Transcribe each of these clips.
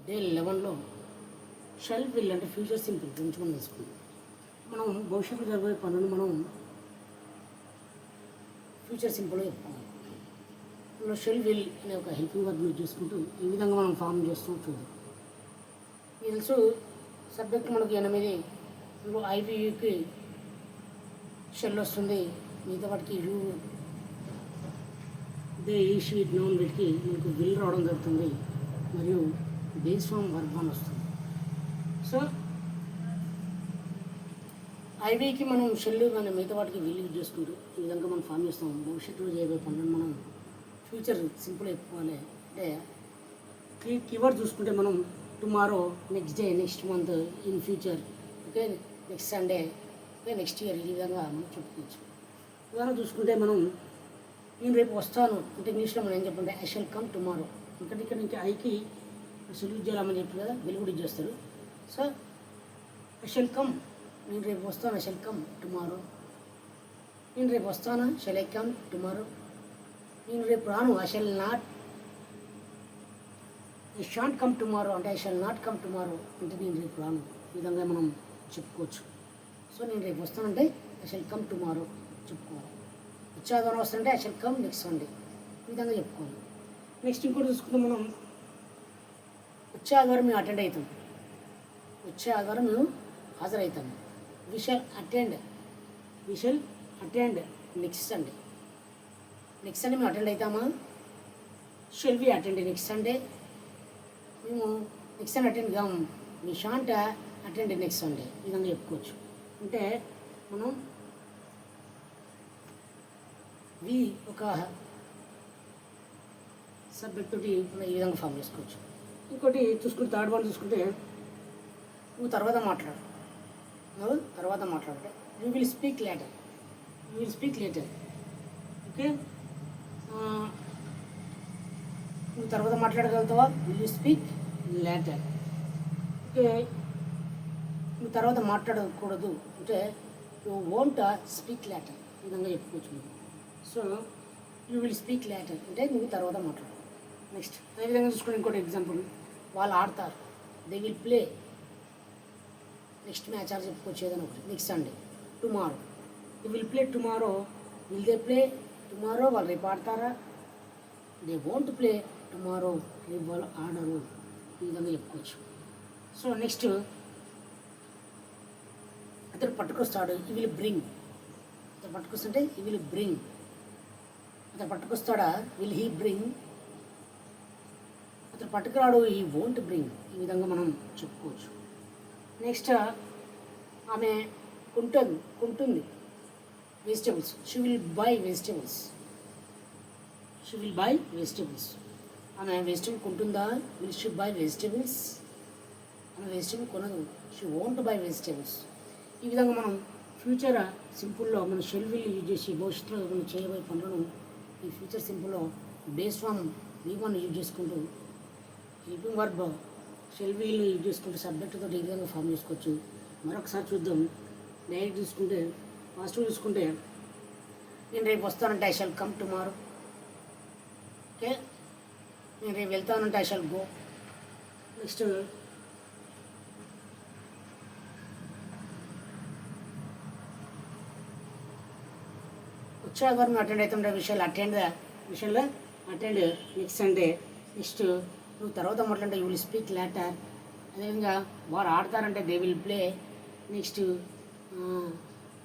Day 11లో shall will అంటే future simple గురించి మనం తెలుసుకుందాం. మనం భవిష్యత్తులో జరగబోయే పనులను మనం ఫ్యూచర్ సింపుల్గా చెప్పుకోవాలి. మనం షెల్ విల్ అనే ఒక హెల్పింగ్ వర్బ్ యూజ్ చేసుకుంటూ ఈ విధంగా మనం ఫామ్ చేస్తూ చూద్దాం. మీకు తెలుసు సబ్జెక్ట్ మనకు 8, అందులో ఐవియూకి షెల్ వస్తుంది, మిగతా వాటికి యూ దే ఈ షీట్ నౌన్ వీటికి మనకు విల్ రావడం జరుగుతుంది మరియు బేస్ ఫామ్ వర్బ్ అని వస్తుంది. సో ఐవీకి మనం షెల్ కానీ మిగతా వాటికి విల్ యూజ్ చేసుకుంటూ ఈ విధంగా మనం ఫామ్ చేస్తాం. భవిష్యత్తులో చేయబోయే పనులను మనం ఫ్యూచర్ సింపుల్ అయిపోవాలి. అంటే కీవర్డ్ చూసుకుంటే మనం tomorrow, next day, next month, in future, okay, next Sunday, okay, next year, ఈ విధంగా మనం చెప్పుకోవచ్చు. ఉదాహరణ చూసుకుంటే మనం నేను రేపు వస్తాను అంటే ఇంగ్లీష్లో మనం ఏం చెప్పంటే ఐ షల్ కమ్ టుమారో. ఎందుకంటే ఇక్కడ నుంచి ఐకి సొల్యూట్ చేయాలని చెప్పి కదా విల్ కూడా యూజ్ చేస్తారు. సో ఐ షల్ కమ్, నేను రేపు వస్తాను, ఐ షల్ కమ్ టుమారో. నేను రేపు వస్తాను, షల్ ఐ కమ్ టుమారో. నేను రేపు రాను, I shall not, I shan't come tomorrow అంటే I shall not come tomorrow అంటే నేను రేపు రాను. ఈ విధంగా మనం చెప్పుకోవచ్చు. సో నేను రేపు వస్తానంటే ఐ షల్ కమ్ టుమారో చెప్పుకోవాలి. వచ్చే ఆదివారం వస్తుంటే I shall come next Sunday, ఈ విధంగా చెప్పుకోవాలి. నెక్స్ట్ ఇంకోటి చూసుకుంటే మనం వచ్చే ఆదివారం మేము అటెండ్ అవుతాం, వచ్చే ఆదివారం మేము హాజరవుతాము. We shall attend next Sunday. Next Sunday మేము అటెండ్ అవుతామా? Shall we attend next Sunday. మేము నెక్స్ట్ సండే అటెండ్ కాము, మీ షాంట్ అటెండ్ నెక్స్ట్ సండే, ఈ విధంగా చెప్పుకోవచ్చు. అంటే మనం వి ఒక సబ్జెక్ట్ తోటి ఈ విధంగా ఫామ్ చేసుకోవచ్చు. ఇంకోటి చూసుకుంటే థర్డ్ వన్ చూసుకుంటే నువ్వు తర్వాత మాట్లాడు, you will speak later, okay. నువ్వు తర్వాత మాట్లాడగలుగుతావా? Will you speak later. Okay, నువ్వు తర్వాత మాట్లాడకూడదు అంటే యూ వోంట్ స్పీక్ లేటర్, ఈ విధంగా చెప్పుకోవచ్చు నువ్వు. So you will speak later అంటే నువ్వు తర్వాత మాట్లాడు. నెక్స్ట్ అదేవిధంగా చూసుకుని ఇంకోటి ఎగ్జాంపుల్, వాళ్ళు ఆడతారు, they will play. Next match or చెప్పుకోవచ్చు ఏదైనా ఒకటి. Next Sunday, tomorrow, they will play tomorrow. Will they play tomorrow, వాళ్ళు రేపు ఆడతారా? దే వోంట్ ప్లే టుమారో, రేపు వాళ్ళు ఆడరు, ఈ విధంగా చెప్పుకోవచ్చు. సో నెక్స్ట్ అతను పట్టుకొస్తాడు, ఈ విల్ బ్రింగ్. అతను పట్టుకొస్తుంటే ఈ విల్ బ్రింగ్. అతను పట్టుకొస్తాడా? Will he bring. అతను పట్టుకురాడు, ఈ వోంట్ బ్రింగ్, ఈ విధంగా మనం చెప్పుకోవచ్చు. నెక్స్ట్ ఆమె కొంటుంది vegetables, she will buy vegetables. ఆమె వెజిటేబుల్ కొంటుందా? Will she buy vegetables. ఆమె వెజిటేబుల్ కొనదు, షీ వోంట్ బై వెజిటేబుల్స్. ఈ విధంగా మనం ఫ్యూచర్ సింపుల్లో మన షెల్ విల్ యూజ్ చేసి భవిష్యత్తులో మనం చేయబోయే పనులను ఈ ఫ్యూచర్ సింపుల్లో బేస్ ఫామ్ V1 యూజ్ చేసుకుంటూ helping verb shall will use చేసుకుంటూ సబ్జెక్టుతో ఈ విధంగా ఫామ్ చేసుకోవచ్చు. మరొకసారి చూద్దాం. డైరెక్ట్ చూసుకుంటే పాజిటివ్ చూసుకుంటే నేను రేపు వస్తానంటే I shall come tomorrow, okay. నేను రేపు వెళ్తానంటే ఐ షల్ గో. నెక్స్ట్ వచ్చే ఆదివారం అటెండ్ అవుతుంటే విషయాలు అటెండ్ నెక్స్ట్ సండే. నెక్స్ట్ నువ్వు తర్వాత మాట్లాడంటే యూ విల్ స్పీక్ లేటర్. అదేవిధంగా వారు ఆడతారంటే దే విల్ ప్లే. నెక్స్ట్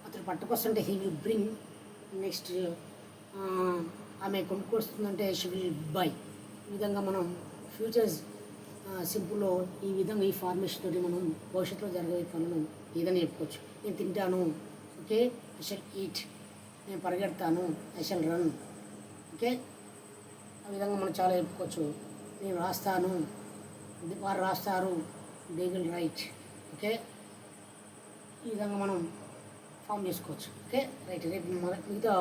అతను పట్టుకొస్తుంటే హీ విల్ బ్రింగ్. నెక్స్ట్ ఆమె కొనుక్కొస్తుందంటే షీ విల్ బై. ఈ విధంగా మనం ఫ్యూచర్స్ సింపుల్లో ఈ విధంగా ఈ ఫార్మేషన్ తోటి మనం భవిష్యత్తులో జరగబోయే పనులను ఏదైనా చెప్పుకోవచ్చు. నేను తింటాను, ఓకే, ఐ షల్ ఈట్. నేను పరిగెడతాను, ఐ షల్ రన్, ఓకే. ఆ విధంగా మనం చాలా చెప్పుకోవచ్చు. నేను రాస్తాను, వారు రాస్తారు, దే విల్ రైట్, ఓకే. ఈ విధంగా మనం ఫామ్ చేసుకోవచ్చు, ఓకే. రైట్. రేపు మిగతా